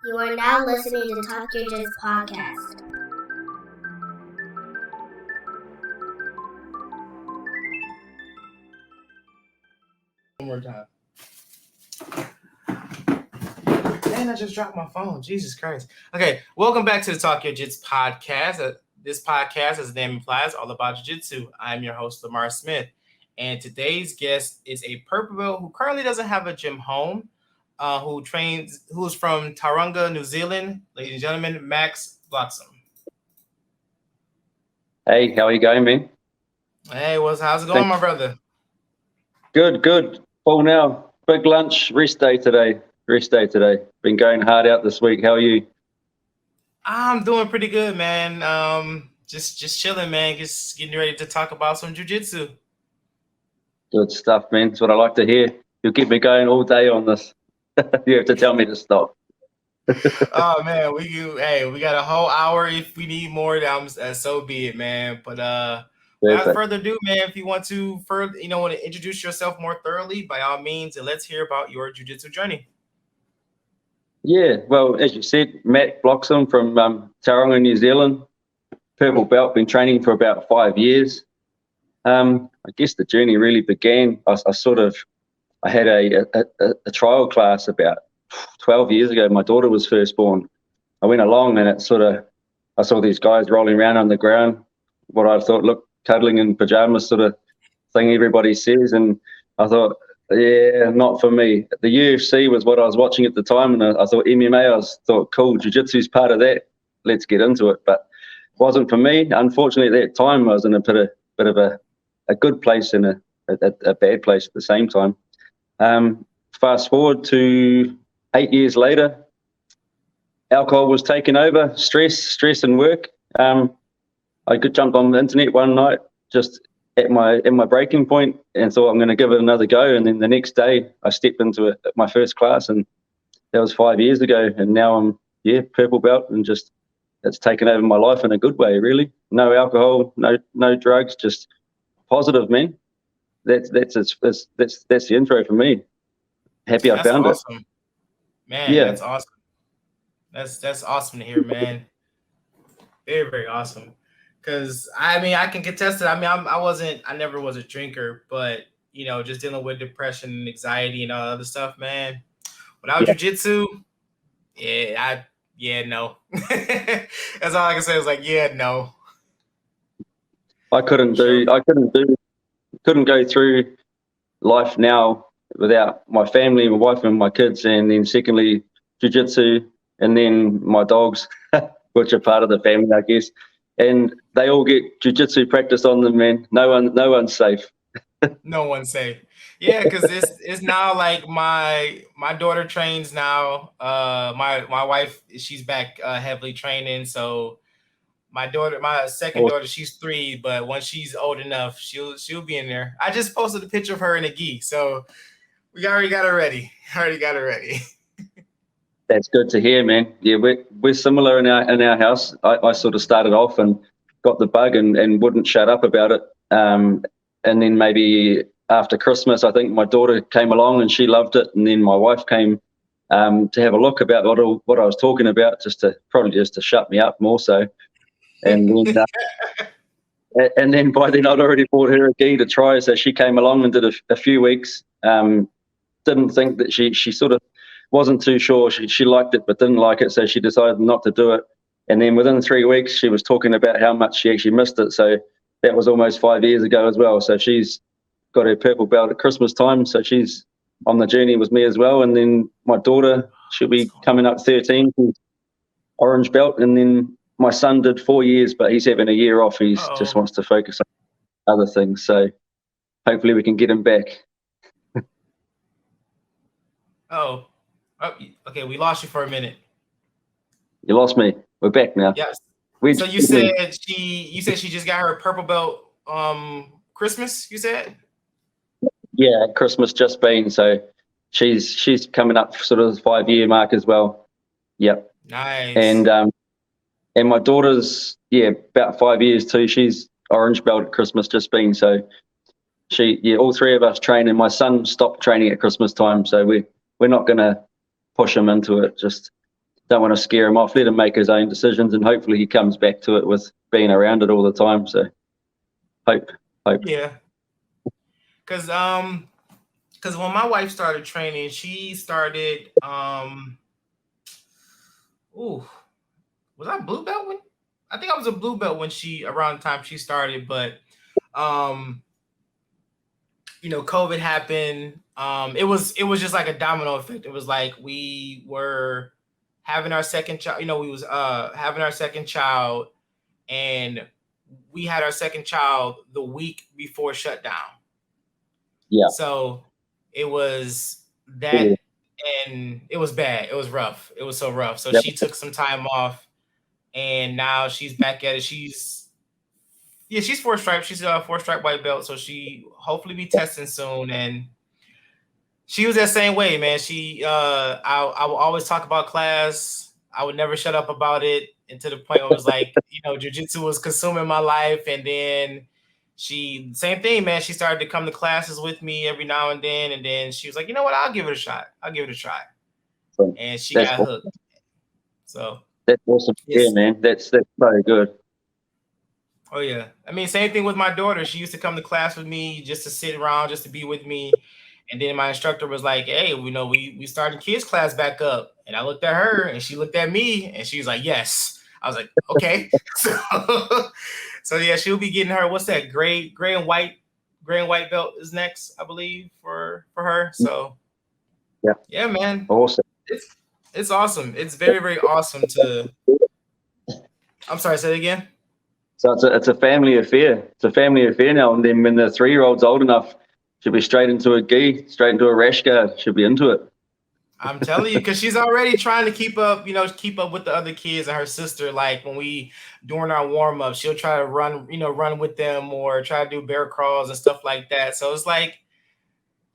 You are now listening to Talk Your Jits podcast. One more time. Man, I just dropped my phone. Jesus Christ. Okay, welcome back to the Talk Your Jits podcast. This podcast, as the name implies, all about jiu-jitsu. I'm your host, Lamar Smith. And today's guest is a purple belt who currently doesn't have a gym home, who's from Tauranga, New Zealand. Ladies and gentlemen, Matt Bloxham. Hey, how are you going, man? Hey, how's it going, my brother? Good. Full now. Big lunch. Rest day today. Been going hard out this week. How are you? I'm doing pretty good, man. Just chilling, man. Just getting ready to talk about some jiu-jitsu. Good stuff, man. That's what I like to hear. You'll keep me going all day on this. You have to tell me to stop. Oh man, we got a whole hour. If we need more, so be it, man. But without further ado, man, if you want to want to introduce yourself more thoroughly, by all means, and let's hear about your jiu-jitsu journey. Yeah, well, as you said, Matt Bloxham from Tauranga, New Zealand. Purple belt, been training for about 5 years. I guess the journey really began. I had a trial class about 12 years ago. My daughter was first born. I went along and I saw these guys rolling around on the ground, what I thought looked cuddling in pajamas sort of thing everybody says. And I thought, yeah, not for me. The UFC was what I was watching at the time, and I thought MMA, thought, cool, jiu-jitsu's part of that. Let's get into it. But it wasn't for me. Unfortunately, at that time, I was in a bit of a good place and a bad place at the same time. Fast forward to 8 years later, alcohol was taking over, stress and work. I could jump on the internet one night, just at my breaking point, and thought I'm going to give it another go. And then the next day I stepped into my first class, and that was 5 years ago. And now I'm purple belt, and just it's taken over my life in a good way, really. No alcohol, no drugs, just positive, man. That's the intro for me. Happy I found awesome. it. Man, yeah. That's awesome. That's awesome to hear, man. Very, very awesome. Because I can contest it. I never was a drinker, but just dealing with depression and anxiety and all that other stuff, man. Without jiu-jitsu, no. That's all I can say is no. I couldn't go through life now without my family, my wife and my kids, and then secondly, jiu-jitsu, and then my dogs, which are part of the family, I guess. And they all get jiu-jitsu practice on them, man. No one's safe. No one's safe. Yeah, because it's now like my daughter trains now. My wife, she's back heavily training. So my second daughter, she's 3, but when she's old enough, she'll be in there. I just posted a picture of her in a gi, so we already got her ready. That's good to hear, man. Yeah, we're similar in our house. I sort of started off and got the bug and wouldn't shut up about it. And then maybe after Christmas, I think my daughter came along and she loved it. And then my wife came to have a look about what I was talking about, just to shut me up more so. And then by then I'd already bought her a gi to try. So she came along and did a few weeks. Didn't think that she sort of wasn't too sure. She liked it but didn't like it, so she decided not to do it. And then within 3 weeks, she was talking about how much she actually missed it. So that was almost 5 years ago as well. So she's got her purple belt at Christmas time. So she's on the journey with me as well. And then my daughter, she'll be coming up 13, orange belt. And then my son did 4 years, but he's having a year off. He just wants to focus on other things. So hopefully we can get him back. Oh, okay. We lost you for a minute. You lost me. We're back now. Yes. So you said she just got her purple belt Christmas, you said? Yeah, Christmas just been. So she's coming up sort of the 5 year mark as well. Yep. Nice. And my daughter's about 5 years too. She's orange belt at Christmas just been. So all three of us train, and my son stopped training at Christmas time. So we're not going to push him into it. Just don't want to scare him off. Let him make his own decisions, and hopefully he comes back to it with being around it all the time. So hope. Yeah. Because when my wife started training, she started was I blue belt when I think I was a blue belt when around the time she started, but COVID happened. It was just like a domino effect. It was like we were having our second child, we was having our second child, and we had our second child the week before shutdown. Yeah. So it was that, and it was bad. It was rough. It was so rough. So she took some time off, and now she's back at it. She's 4-stripe. She's a 4-stripe white belt. So she hopefully be testing soon. And she was that same way, man. I will always talk about class. I would never shut up about it, and to the point where it was like, jiu-jitsu was consuming my life. And then same thing, man. She started to come to classes with me every now and then she was like, you know what? I'll give it a shot. And she got hooked. So that's awesome. Yeah, man. That's very good. Oh yeah. I mean, same thing with my daughter. She used to come to class with me just to sit around, just to be with me. And then my instructor was like, hey, we started kids class back up. And I looked at her and she looked at me and she was like, yes. I was like, okay. So yeah, she'll be getting her, what's that? Gray and white belt is next, I believe, for her. So yeah, man. Awesome. It's awesome. It's very, very awesome I'm sorry, say it again. So it's a family affair. It's a family affair now. And then when the 3-year-old's old enough, she'll be straight into a gi, straight into a rash guard. She'll be into it. I'm telling you, because she's already trying to keep up with the other kids and her sister. Like when during our warm up, she'll try to run with them or try to do bear crawls and stuff like that. So it's like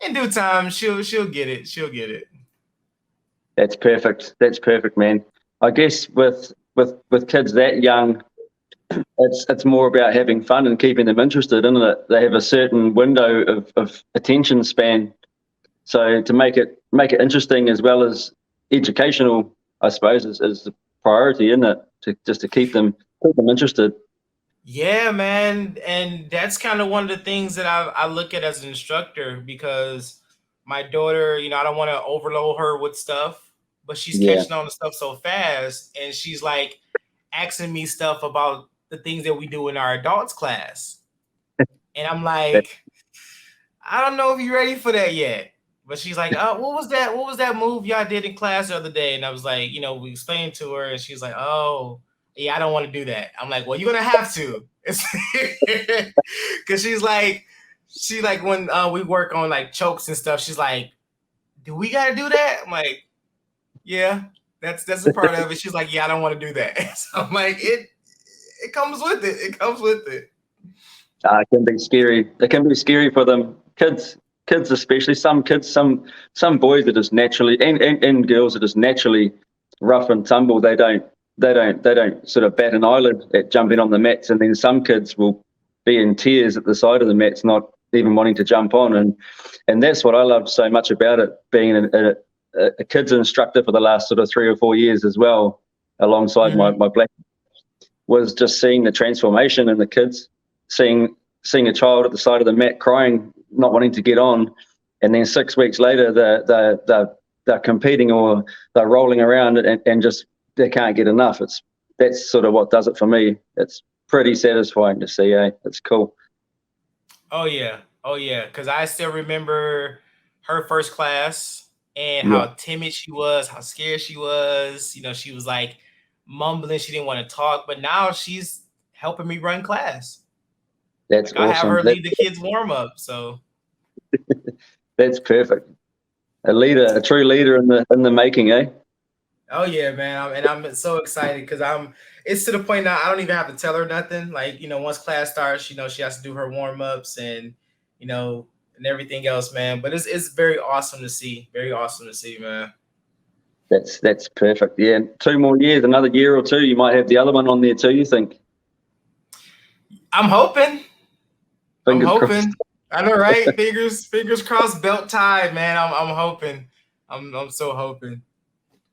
in due time, she'll get it. She'll get it. That's perfect. That's perfect, man. I guess with kids that young, it's more about having fun and keeping them interested, isn't it? They have a certain window of attention span. So to make it interesting as well as educational, I suppose, is the priority, isn't it? To keep them interested. Yeah, man. And that's kind of one of the things that I look at as an instructor, because my daughter, I don't want to overload her with stuff, but she's catching on to stuff so fast. And she's like asking me stuff about the things that we do in our adults class. And I'm like, I don't know if you're ready for that yet. But she's like, oh, what was that move y'all did in class the other day? And I was like, we explained to her, and she's like, oh, yeah, I don't want to do that. I'm like, well, you're gonna have to. Because she's like when we work on like chokes and stuff, she's like, do we gotta do that? I'm like, yeah, that's a part of it. She's like, yeah, I don't want to do that. So I'm like, it comes with it. It comes with it. It can be scary. It can be scary for them. Kids especially. Some kids, some boys are just naturally, and girls are just naturally rough and tumble. They don't sort of bat an eyelid at jumping on the mats. And then some kids will be in tears at the side of the mats, not even wanting to jump on. And that's what I love so much about it, being a kids instructor for the last sort of 3 or 4 years as well, alongside my black, was just seeing the transformation in the kids, seeing a child at the side of the mat crying, not wanting to get on, and then 6 weeks later they're competing or they're rolling around and just they can't get enough. That's sort of what does it for me. It's pretty satisfying to see. It's cool. Oh yeah, because I still remember her first class and how timid she was, how scared she was. She was like mumbling, she didn't want to talk, but now she's helping me run class. That's awesome. I have her lead the kids warm up. So that's perfect. A true leader in the making, eh? Oh yeah, man. I'm so excited because it's to the point now I don't even have to tell her nothing. Like, once class starts, she has to do her warm ups and and everything else, man. But it's very awesome to see. Very awesome to see, man. That's perfect. Yeah. 2 more years, another year or two, you might have the other one on there too, you think? I'm hoping. Fingers crossed. I know, right? fingers crossed, belt tied, man. I'm hoping. I'm so hoping.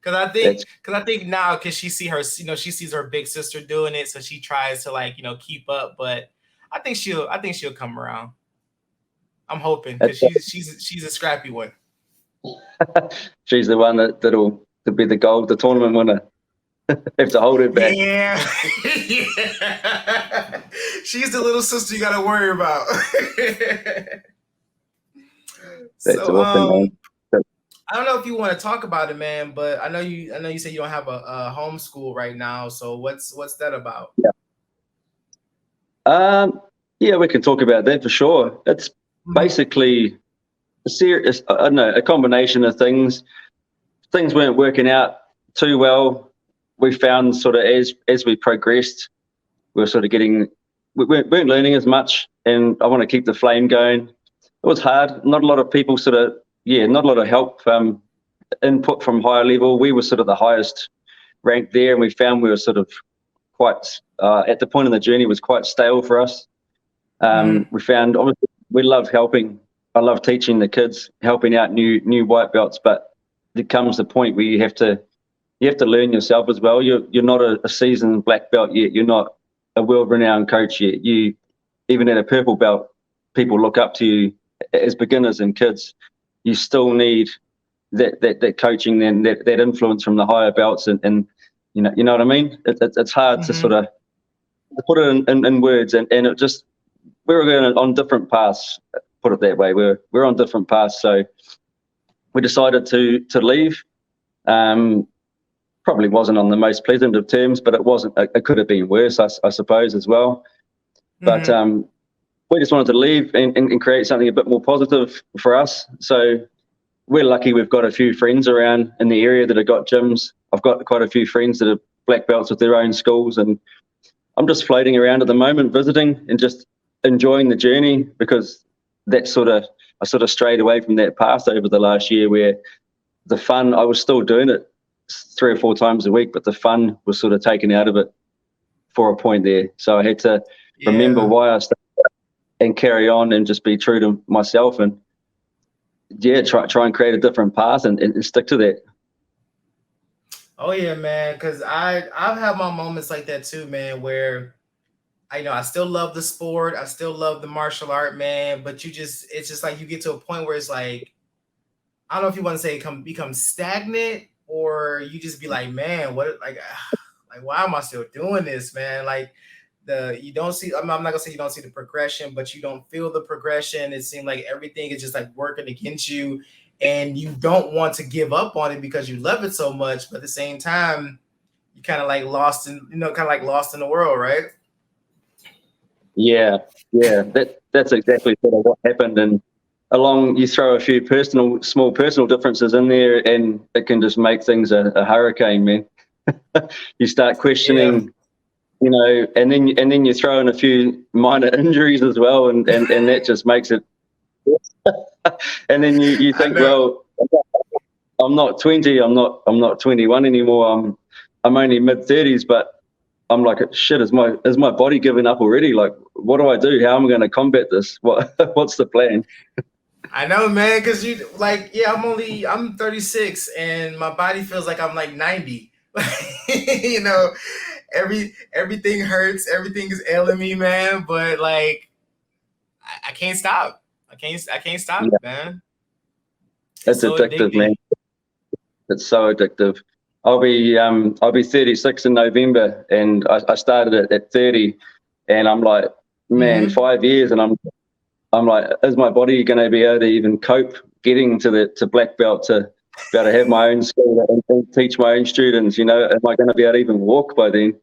Because I think now, because she sees her big sister doing it, so she tries to like keep up. But I think she'll come around. I'm hoping because she's a scrappy one. She's the one that'll be the tournament winner. Have to hold her back. Yeah. Yeah. She's the little sister you got to worry about. That's awesome, man. I don't know if you want to talk about it, man, but I know you say you don't have a homeschool right now. So what's that about? Yeah, we can talk about that for sure. It's basically a combination of things. Things weren't working out too well. We found sort of as we progressed, we weren't learning as much, and I want to keep the flame going. It was hard. Not a lot of people not a lot of help, input from higher level. We were sort of the highest ranked there, and we found we were sort of quite, at the point in the journey, was quite stale for us. We found, obviously, we love helping. I love teaching the kids, helping out new white belts, but there comes the point where you have to learn yourself as well. You're not a seasoned black belt yet. You're not a world-renowned coach yet. You, even at a purple belt, people look up to you as beginners and kids. You still need that coaching and that influence from the higher belts, and you know what I mean. It's hard to sort of put it in words, and it just, we were going on different paths. Put it that way. We're on different paths, so we decided to leave. Probably wasn't on the most pleasant of terms, but it wasn't. It could have been worse, I suppose, as well. But we just wanted to leave and create something a bit more positive for us. So we're lucky we've got a few friends around in the area that have got gyms. I've got quite a few friends that are black belts with their own schools, and I'm just floating around at the moment, visiting and just enjoying the journey, because I sort of strayed away from that path over the last year, where the fun, I was still doing it 3 or 4 times a week, but the fun was sort of taken out of it for a point there. So I had to remember why I started and carry on and just be true to myself, and try and create a different path and stick to that. Oh yeah, man, because I've had my moments like that too, man, where I still love the sport, I still love the martial art, man, but it's just like you get to a point where it's like, I don't know if you want to say become stagnant, or you just be like, man, what, like why am I still doing this, man? Like you don't see, I'm not gonna say you don't see the progression, but you don't feel the progression. It seems like everything is just like working against you, and you don't want to give up on it because you love it so much, but at the same time, you kind of like lost in the world, right? Yeah, that's exactly sort of what happened. And you throw a few small personal differences in there, and it can just make things a hurricane, man. You start questioning, and then you throw in a few minor injuries as well, and that just makes it. And then you think, well, I'm not 20, I'm not 21 anymore. I'm only mid-30s, but I'm like, shit, is my body giving up already? Like, what do I do? How am I going to combat this? What's the plan? I know, man, because I'm 36, and my body feels like I'm like 90. Everything hurts, everything is ailing me, man. But like, I can't stop. I can't stop, man. It's so addictive, man. It's so addictive. I'll be 36 in November, and I started at 30, and I'm like, man, 5 years, and I'm like, is my body going to be able to even cope getting to black belt, to be able to have my own school and teach my own students? Am I going to be able to even walk by then?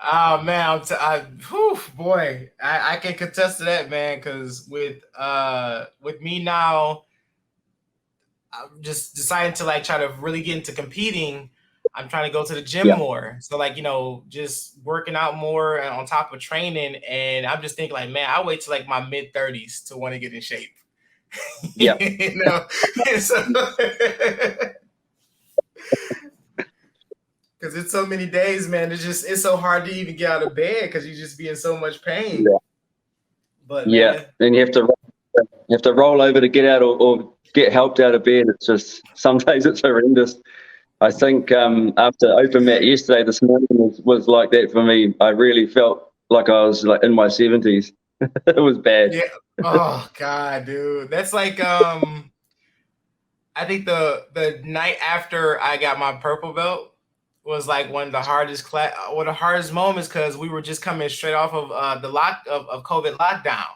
Oh man, boy, I can contest to that, man. Because with me now, I'm just deciding to like try to really get into competing. I'm trying to go to the gym more. So like, just working out more and on top of training. And I'm just thinking like, man, I'll wait till like my mid-30s to want to get in shape. Yeah. Because it's so many days, man. It's so hard to even get out of bed because you just be in so much pain. Yeah. But man, and you have to roll over to get out or get helped out of bed. It's just, some days it's horrendous. I think after open mat yesterday, this morning was like that for me. I really felt like I was like in my 70s. It was bad. Yeah. Oh God, dude. That's like I think the night after I got my purple belt was like one of the hardest one of the hardest moments because we were just coming straight off of the of COVID lockdown.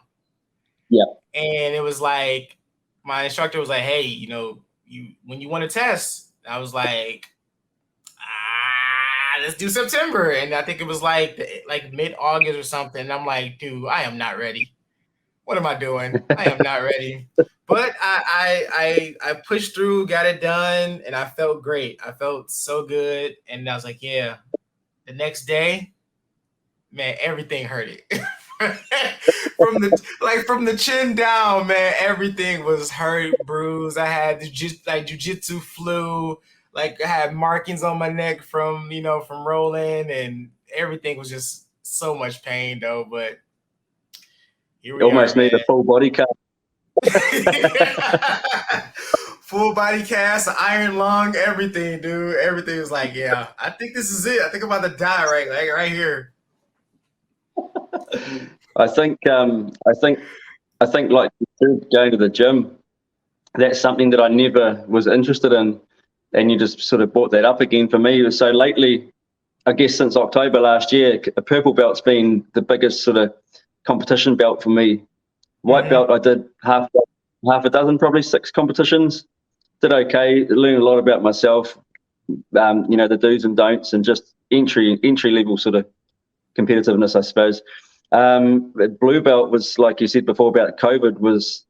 Yeah. And it was like my instructor was like, "Hey, when you want to test," I was like, let's do September. And I think it was like mid-August or something. And I'm like, dude, I am not ready. What am I doing? I am not ready. But I pushed through, got it done, and I felt great. I felt so good. And I was like, yeah. The next day, man, everything hurted. from the chin down, man, everything was hurt, bruised. I had jujitsu flu. Like I had markings on my neck from from rolling, and everything was just so much pain though. But here we Almost are, need a man. full body cut. Full body cast, iron lung, everything, dude. Everything was like, yeah, I think this is it. I think I'm about to die right here. I think like going to the gym, that's something that I never was interested in, and you just sort of brought that up again for me. So lately, I guess since October last year, a purple belt's been the biggest sort of competition belt for me. White belt, I did half a dozen, probably 6 competitions. Did okay, learned a lot about myself, the do's and don'ts, and just entry level sort of competitiveness, I suppose. Blue belt was, like you said before about COVID, was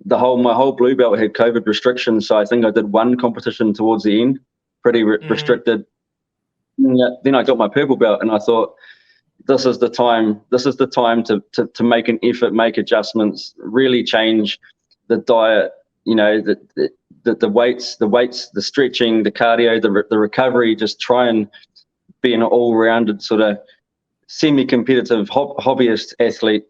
my whole blue belt had COVID restrictions. So I think I did 1 competition towards the end, pretty restricted. Then I got my purple belt, and I thought, this is the time to make an effort, make adjustments, really change the diet, the weights, the stretching, the cardio, the recovery, just try and be an all-rounded sort of semi-competitive hobbyist athlete,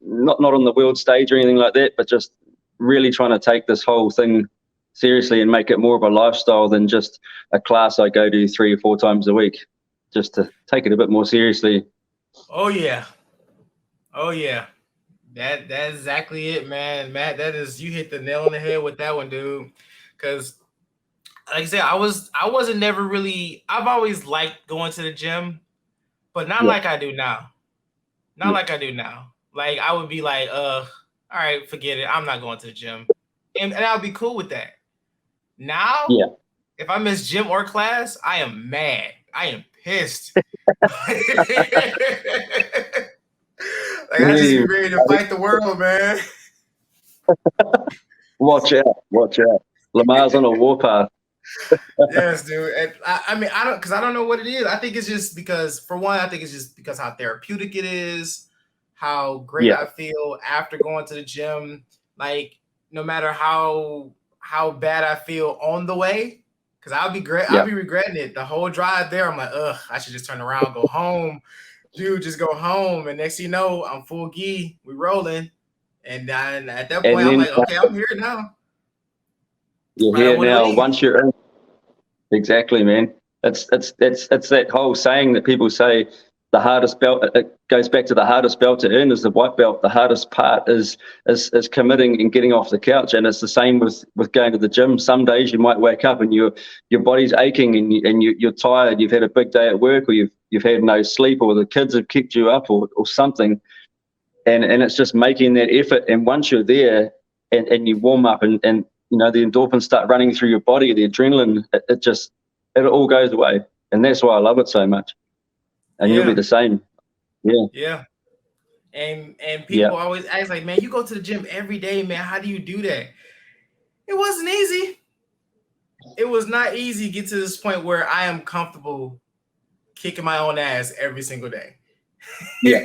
not on the world stage or anything like that, but just really trying to take this whole thing seriously and make it more of a lifestyle than just a class I go to 3 or 4 times a week, just to take it a bit more seriously. Oh yeah. That's exactly it, man. Matt, you hit the nail on the head with that one, dude. Because like I said, I've always liked going to the gym, but not like I do now. Not like I do now. Like I would be like, all right, forget it. I'm not going to the gym. And I'll be cool with that. Now, if I miss gym or class, I am mad. I am pissed. Like I just be ready to fight the world, man. Watch out. Lamar's on a warpath. Yes, dude. And I mean, I don't know what it is. I think it's just because, for one, I think it's just because how therapeutic it is, how great I feel after going to the gym. Like, no matter how bad I feel on the way, because I'll be regretting it the whole drive there. I'm like, ugh, I should just turn around, go home. Dude, just go home. And next thing you know, I'm full gi. We rolling. And then at that point, I'm like, okay, I'm here now. You're here now. Once you're in, exactly, man. It's that whole saying that people say, the hardest belt. It goes back to the hardest belt to earn is the white belt. The hardest part is committing and getting off the couch. And it's the same with going to the gym. Some days you might wake up and your body's aching and you're tired. You've had a big day at work, or you've had no sleep, or the kids have kept you up, or something. And it's just making that effort. And once you're there and you warm up and the endorphins start running through your body, the adrenaline, it all goes away. And that's why I love it so much. And you'll be the same. Yeah. And people always ask, like, man, you go to the gym every day, man. How do you do that? It wasn't easy. It was not easy to get to this point where I am comfortable kicking my own ass every single day. Yeah.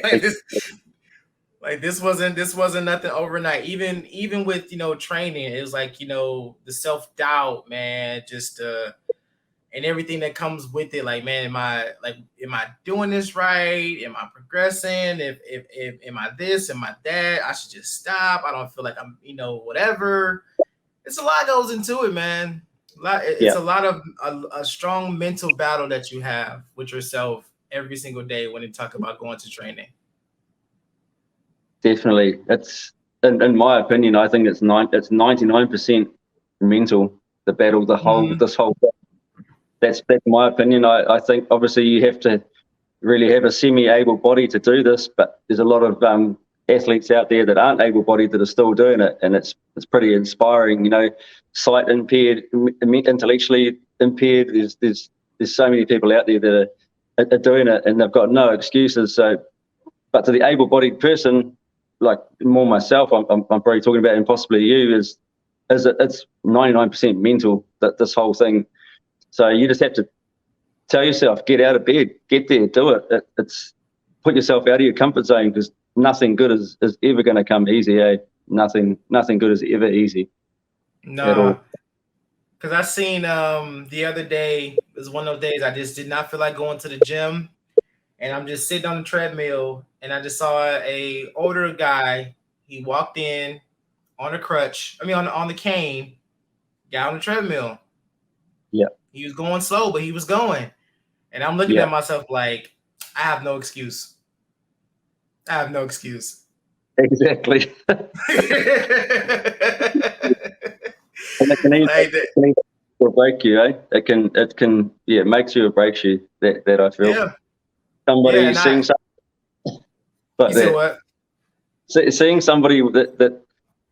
This wasn't nothing overnight. Even with training, it was like the self-doubt, man, just and everything that comes with it. Like, man, am I doing this right? Am I progressing? If am I this? Am I that? I should just stop. I don't feel like I'm whatever. It's a lot goes into it, man. It's a lot of a strong mental battle that you have with yourself every single day when you talk about going to training. Definitely. It's, in my opinion, I think it's 99% mental, the battle, this whole that's my opinion. I think obviously you have to really have a semi-able body to do this, but there's a lot of athletes out there that aren't able-bodied that are still doing it, and it's pretty inspiring. Sight impaired, intellectually impaired. There's so many people out there that are doing it, and they've got no excuses. So, but to the able-bodied person, like more myself, I'm probably talking about, and possibly you, is it's 99% mental, that this whole thing. So you just have to tell yourself, get out of bed, get there, do it. It's put yourself out of your comfort zone, because nothing good is ever going to come easy. Nothing good is ever easy. No, because I seen the other day, it was one of those days I just did not feel like going to the gym, and I'm just sitting on the treadmill, and I just saw a older guy. He walked in on a crutch. I mean, on the cane, got on the treadmill. Yeah. He was going slow, but he was going. And I'm looking at myself like, I have no excuse. I have no excuse. Exactly. And it can either break you, eh? It can it makes you or breaks you, that I feel. Yeah. Somebody seeing something, but seeing somebody that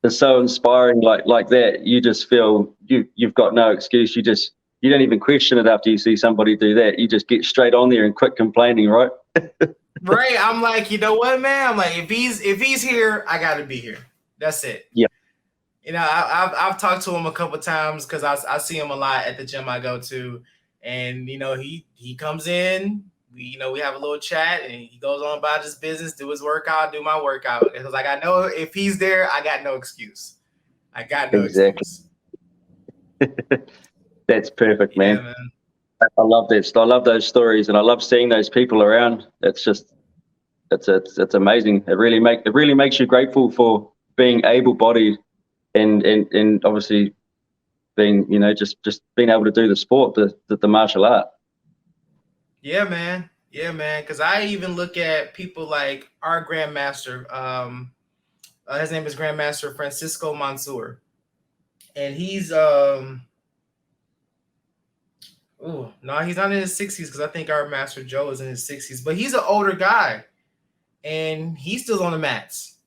is so inspiring like that, you just feel you've got no excuse. You don't even question it after you see somebody do that. You just get straight on there and quit complaining, right? Right. I'm like, you know what, man? I'm like, if he's here, I got to be here. That's it. Yeah. I've talked to him a couple of times, because I see him a lot at the gym I go to, and he comes in. We have a little chat, and he goes on about his business, do his workout, do my workout. Because like, I know if he's there, I got no excuse. I got no excuse. That's perfect, man. Yeah, man. I love that. I love those stories, and I love seeing those people around. It's just, it's amazing. It really makes you grateful for being able-bodied, and obviously being, just being able to do the sport, the martial art. Yeah, man. Yeah, man. Because I even look at people like our grandmaster. His name is Grandmaster Francisco Mansour, and he's he's not in his 60s, because I think our Master Joe is in his 60s, but he's an older guy, and he's still on the mats,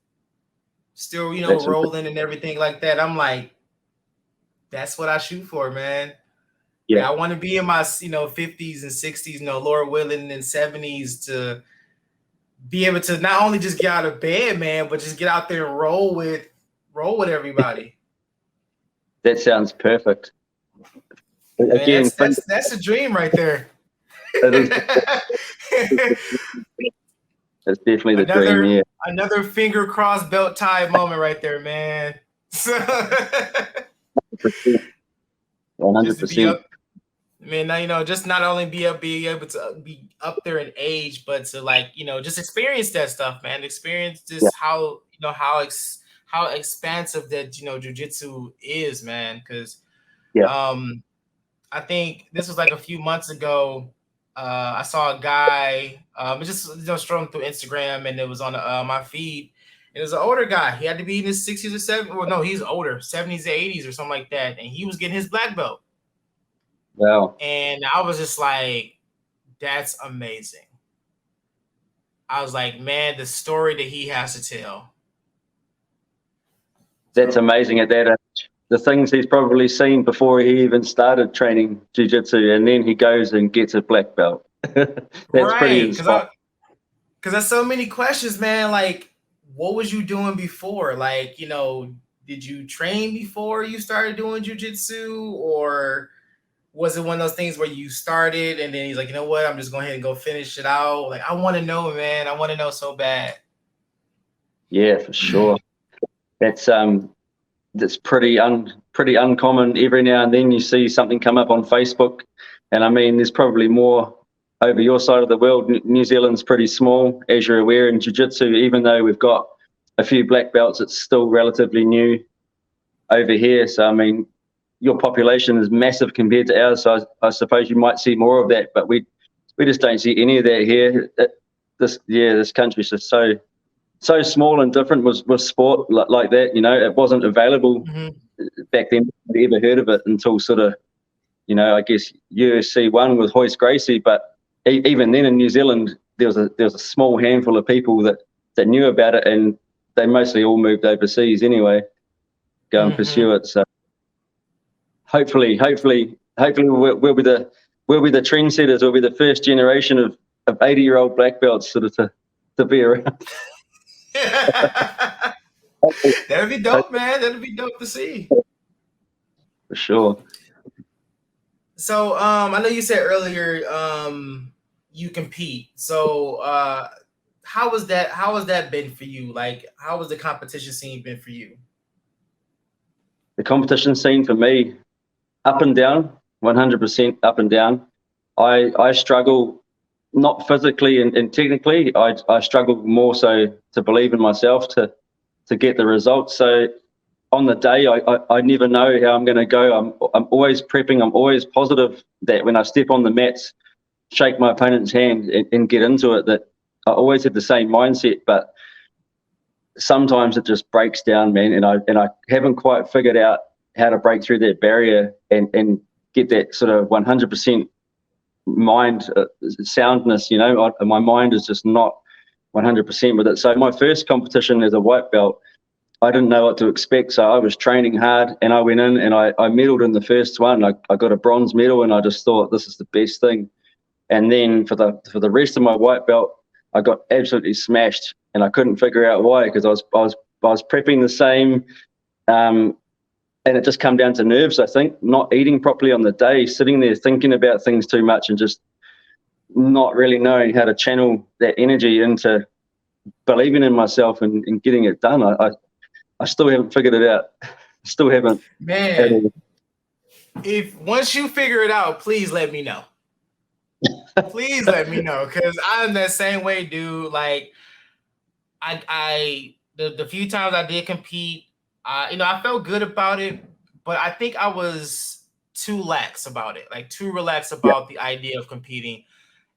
still rolling and everything like that. I'm like, that's what I shoot for, man. Yeah, I want to be in my 50s and 60s, Lord willing, and 70s, to be able to not only just get out of bed, man, but just get out there and roll with everybody. That sounds perfect. Man, again, that's a dream right there. That's definitely the dream. Yeah. Another finger cross belt tie moment right there, man. 100%. I mean, now, just not only be able to be up there in age, but to just experience that stuff, man. Experience just how expansive that jiu-jitsu is, man. Because I think this was like a few months ago. I saw a guy, just scrolling through Instagram, and it was on my feed. It was an older guy. He had to be in his 60s or 70s. Well, no, he's older, 70s or 80s or something like that. And he was getting his black belt. Wow. And I was just like, that's amazing. I was like, man, the story that he has to tell. That's amazing at that age. The things he's probably seen before he even started training jiu-jitsu, and then he goes and gets a black belt. That's pretty inspiring. Because there's so many questions, man. Like, what was you doing before? Like, did you train before you started doing jiu-jitsu, or was it one of those things where you started and then he's like, you know what, I'm just going ahead and go finish it out? Like, I want to know, man. I want to know so bad. Yeah, for sure. That's pretty uncommon. Every now and then you see something come up on Facebook, and I mean, there's probably more over your side of the world. New Zealand's pretty small, as you're aware, in jiu-jitsu. Even though we've got a few black belts, it's still relatively new over here. So I mean, your population is massive compared to ours, so I suppose you might see more of that, but we just don't see any of that here. This country's just so small and different with sport like that. It wasn't available back then. I never heard of it until sort of, I guess UFC 1 with Hoist Gracie, but even then in New Zealand there was a small handful of people that knew about it, and they mostly all moved overseas anyway, go and pursue it. So hopefully we'll be the trendsetters. We'll be the first generation of 80-year-old black belts sort of to be around. That'd be dope, man. That'd be dope to see. For sure. So I know you said earlier you compete. So how was that been for you? Like, how was the competition scene been for you? The competition scene for me, up and down, 100% up and down. I struggle, not physically and technically. I struggle more so to believe in myself to get the results. So on the day, I never know how I'm going to go. I'm always prepping. I'm always positive that when I step on the mats, shake my opponent's hand and get into it, that I always have the same mindset. But sometimes it just breaks down, man, and I haven't quite figured out how to break through that barrier and get that sort of 100% mind soundness. My mind is just not 100% with it. So my first competition as a white belt, I didn't know what to expect, so I was training hard, and I went in and I medaled in the first one. I got a bronze medal, and I just thought this is the best thing. And then for the rest of my white belt, I got absolutely smashed, and I couldn't figure out why, because I was prepping the same, and it just come down to nerves. I think not eating properly on the day, sitting there thinking about things too much, and just not really knowing how to channel that energy into believing in myself and getting it done. I still haven't figured it out. Still haven't. Man, if once you figure it out, please let me know. Please let me know, because I'm that same way, dude. Like, the few times I did compete, I felt good about it, but I think I was too lax about it, like too relaxed about the idea of competing.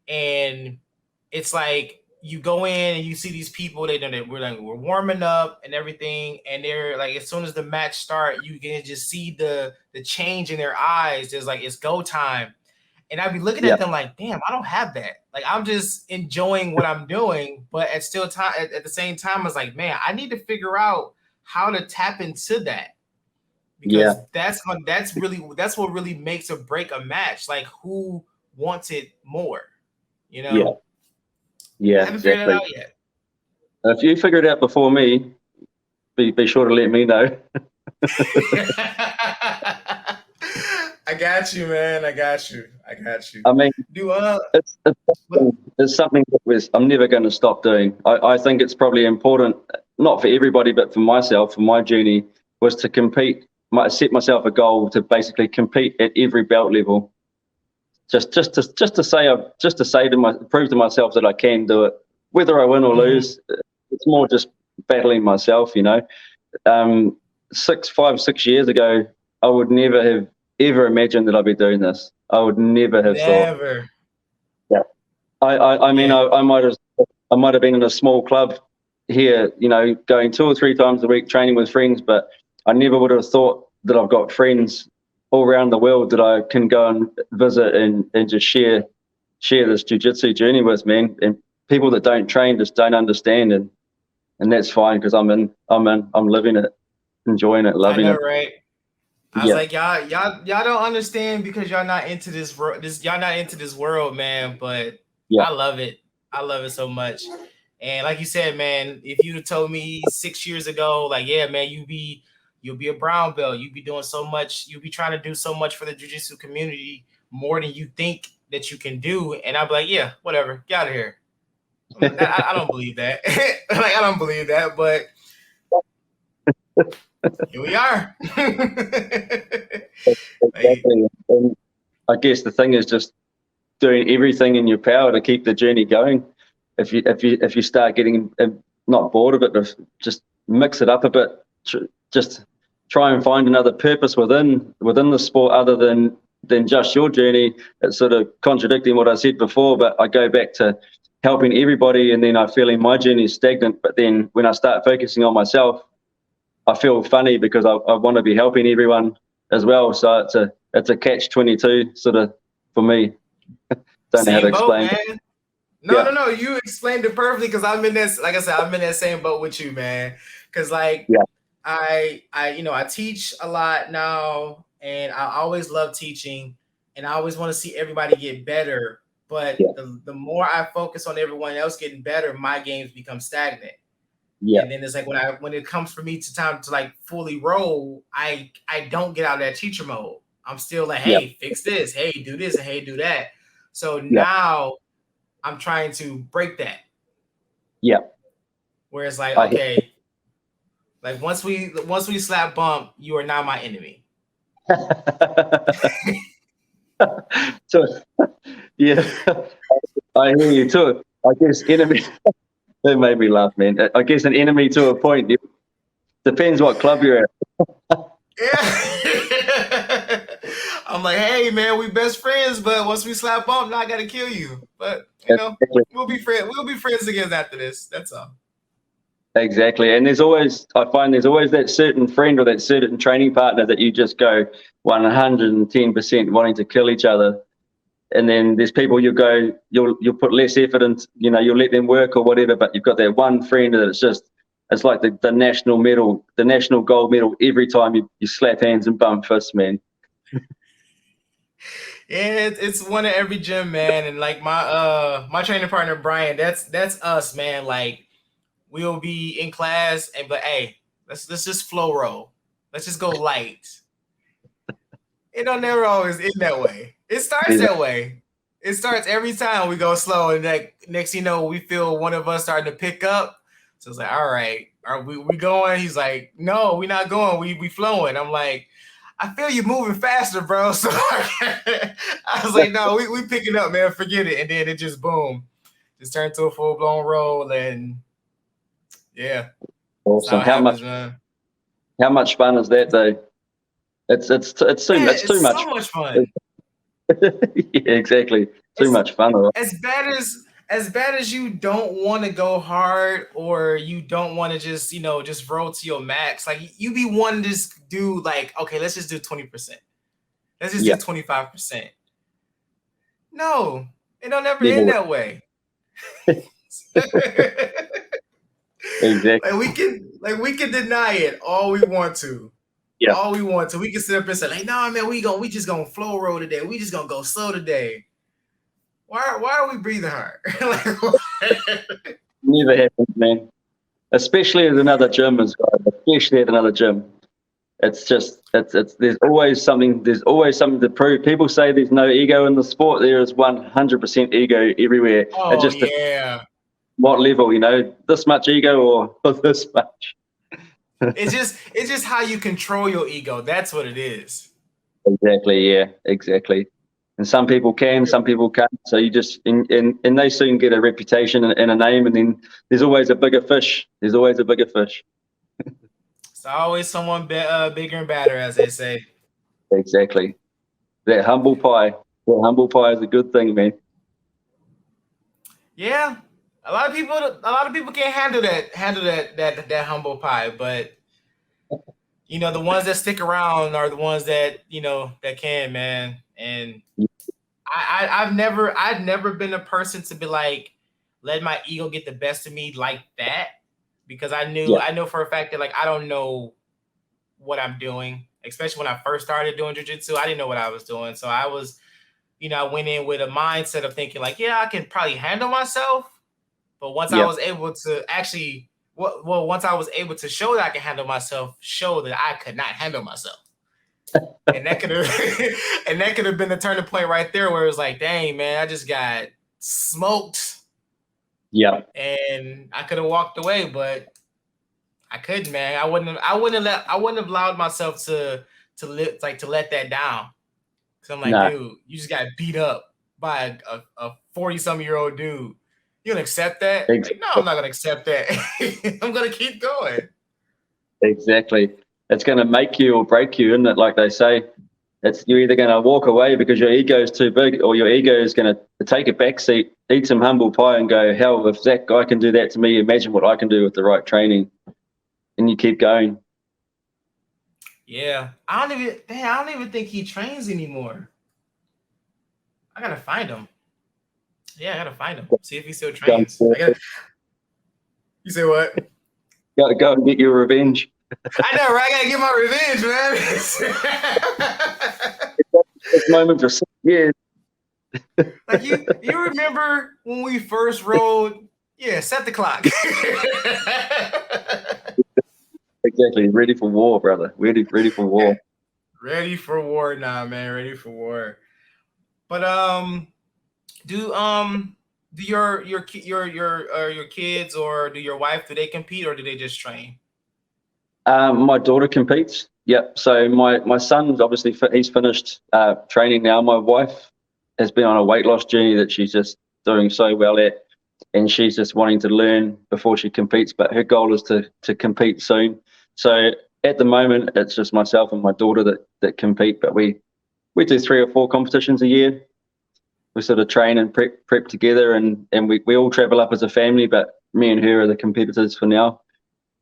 And it's like, you go in and you see these people, we're warming up and everything, and they're like, as soon as the match start, you can just see the change in their eyes. There's like, it's go time. And I'd be looking at them like, damn, I don't have that. Like, I'm just enjoying what I'm doing, but at the same time, I was like, man, I need to figure out how to tap into that, because that's what really makes or break a match. Like, who wants it more? Yeah, I haven't figured it out yet. If you figure it out before me, be sure to let me know. I got you, man. I got you. I mean, it's something that I'm never going to stop doing. I think it's probably important, not for everybody, but for myself, for my journey, was to compete. Set myself a goal to basically compete at every belt level. Just to prove to myself that I can do it, whether I win or lose. It's more just battling myself, 6 years ago, I would never have ever imagined that I'd be doing this. I would never have thought. Yeah. I mean, I might have been in a small club here, going 2 or 3 times a week training with friends, but I never would have thought that I've got friends all around the world that I can go and visit and just share this jiu-jitsu journey with, man. And people that don't train just don't understand, and that's fine, because I'm living it, enjoying it, loving it. Right? I was like, y'all don't understand because y'all not into this y'all not into this world, man. But I love it. I love it so much. And like you said, man, if you'd have told me 6 years ago, like, yeah, man, you'll be a brown belt, you'd be doing so much, you'll be trying to do so much for the jiu-jitsu community, more than you think that you can do, and I'd be like, yeah, whatever, get out of here. I don't believe that. Like, I don't believe that, but here we are. Exactly. And I guess the thing is just doing everything in your power to keep the journey going. If you start getting not bored of it, but just mix it up a bit, just try and find another purpose within the sport other than just your journey. It's sort of contradicting what I said before, but I go back to helping everybody, and then I feel in my journey is stagnant. But then when I start focusing on myself, I feel funny because I want to be helping everyone as well. So it's a catch-22 sort of for me. Don't know how to Same boat, explain. man. No. You explained it perfectly because I'm in this. Like I said, I'm in that same boat with you, man. Because I teach a lot now, and I always love teaching, and I always want to see everybody get better. But Yeah. the more I focus on everyone else getting better, my games become stagnant. Yeah. And then it's like when it comes for me to time to like fully roll, I don't get out of that teacher mode. I'm still like, hey, fix this, hey, do this, and hey, do that. So now I'm trying to break that. Yeah. Where it's like, okay, like once we slap bump, you are now my enemy. So, yeah, I hear you too. I guess enemy. That made me laugh, man. I guess an enemy to a point. It depends what club you're at. Yeah. I'm like, hey man, we best friends, but once we slap bump, now I gotta kill you. But we'll be friends. We'll be friends again after this. That's all. Exactly. And I find there's always that certain friend or that certain training partner that you just go 110% wanting to kill each other. And then there's people you'll put less effort and you'll let them work or whatever, but you've got that one friend that it's like the national medal, the national gold medal every time you slap hands and bump fists, man. Yeah, it's one at every gym, man. And like my training partner Brian, that's us, man. Like we'll be in class and but hey, let's just flow roll. Let's just go light. It don't never always end that way. It starts that way. It starts every time we go slow, and like next you know, we feel one of us starting to pick up. So it's like, all right, are we going? He's like, no, we're not going. We flowing. I'm like, I feel you moving faster, bro. So I was like, no, we picking up, man. Forget it. And then it just boom, just turned to a full blown roll, and yeah. Awesome. How much fun is that though? It's too much. So much fun. Yeah, exactly. Too much fun. As bad as you don't want to go hard or you don't want to just roll to your max, like you be wanting to just do like, okay, let's just do 20%. Let's just do 25%. No, it don't ever end that way. Exactly. Like we can deny it all we want to. Yeah. All we want to. We can sit up and say, like, no, man, we just gonna flow roll today. We just gonna go slow today. Why are we breathing hard? Never happens, man. Especially at another gym as well. Especially at another gym. It's just there's always something to prove. People say there's no ego in the sport. There is 100% ego everywhere. Oh, What level, this much ego or this much. It's just how you control your ego. That's what it is. Exactly. Yeah. Exactly. And some people can, some people can't. So you just and they soon get a reputation and a name, and then there's always a bigger fish. There's always a bigger fish. It's always someone bigger and badder, as they say. Exactly. That humble pie. That humble pie is a good thing, man. Yeah. A lot of people can't handle that humble pie, but the ones that stick around are the ones that that can, man. And I've never been a person to be like, let my ego get the best of me like that, because I know for a fact that like I don't know what I'm doing, especially when I first started doing jiu-jitsu. I didn't know what I was doing, so I was, I went in with a mindset of thinking like, yeah, I can probably handle myself. But once I was able to actually, once I was able to show that I can handle myself, show that I could not handle myself. And that could have been the turning point right there where it was like, dang, man, I just got smoked. Yeah. And I could have walked away, but I couldn't, man. I wouldn't have allowed myself to let that down. Cause I'm like, dude, you just got beat up by a 40-some-year-old dude. You gonna accept that? Like, no, I'm not gonna accept that. I'm gonna keep going. Exactly. it's going to make you or break you, isn't it? Like they say, you're either going to walk away because your ego is too big, or your ego is going to take a back seat, eat some humble pie, and go, hell, if that guy can do that to me, imagine what I can do with the right training. And you keep going. Yeah, I don't even think he trains anymore. I gotta find him. Yeah, I gotta find him. See if he still trains. You say what? Got to go and get your revenge. I know, right? I gotta get my revenge, man. This moment for 6 years. Like you remember when we first rode? Yeah, set the clock. Exactly. Ready for war, brother. Ready for war. Ready for war, nah, man. Ready for war. But do your kids or do your wife, do they compete or do they just train? My daughter competes. Yep. So my son's obviously he's finished training now. My wife has been on a weight loss journey that she's just doing so well at, and she's just wanting to learn before she competes. But her goal is to compete soon. So at the moment, it's just myself and my daughter that compete. But we do 3 or 4 competitions a year. We sort of train and prep together, and we all travel up as a family. But me and her are the competitors for now.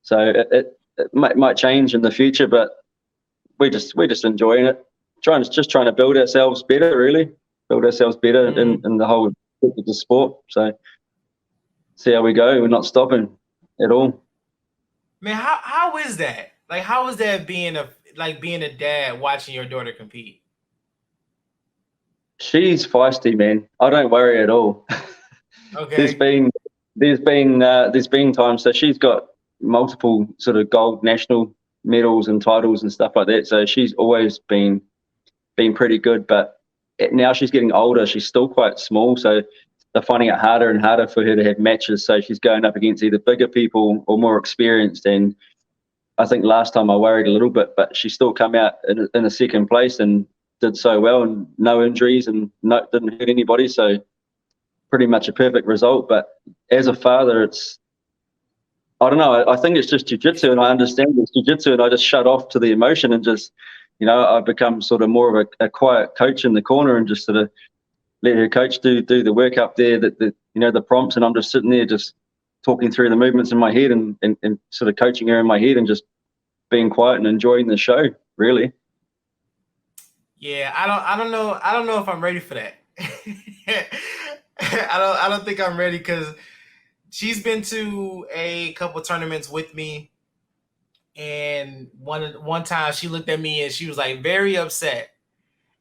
So it might change in the future, but we're just enjoying it. Trying to build ourselves better, really. Build ourselves better in the whole of the sport. So see how we go. We're not stopping at all. Man, how is that? Like, how is that being a dad watching your daughter compete? She's feisty, man. I don't worry at all. Okay. There's been times. So she's got multiple sort of gold national medals and titles and stuff like that. So she's always been pretty good. But now she's getting older. She's still quite small. So they're finding it harder and harder for her to have matches. So she's going up against either bigger people or more experienced. And I think last time I worried a little bit, but she still come out in a second place and did so well, and no injuries and didn't hurt anybody. So pretty much a perfect result. But as a father, I don't know. I think it's just jiu-jitsu, and I understand it's jiu-jitsu, and I just shut off to the emotion and just, I become sort of more of a quiet coach in the corner and just sort of let her coach do the work up there, the prompts, and I'm just sitting there just talking through the movements in my head and sort of coaching her in my head and just being quiet and enjoying the show, really. Yeah, I don't know if I'm ready for that. I don't think I'm ready because she's been to a couple tournaments with me, and one time she looked at me and she was like very upset.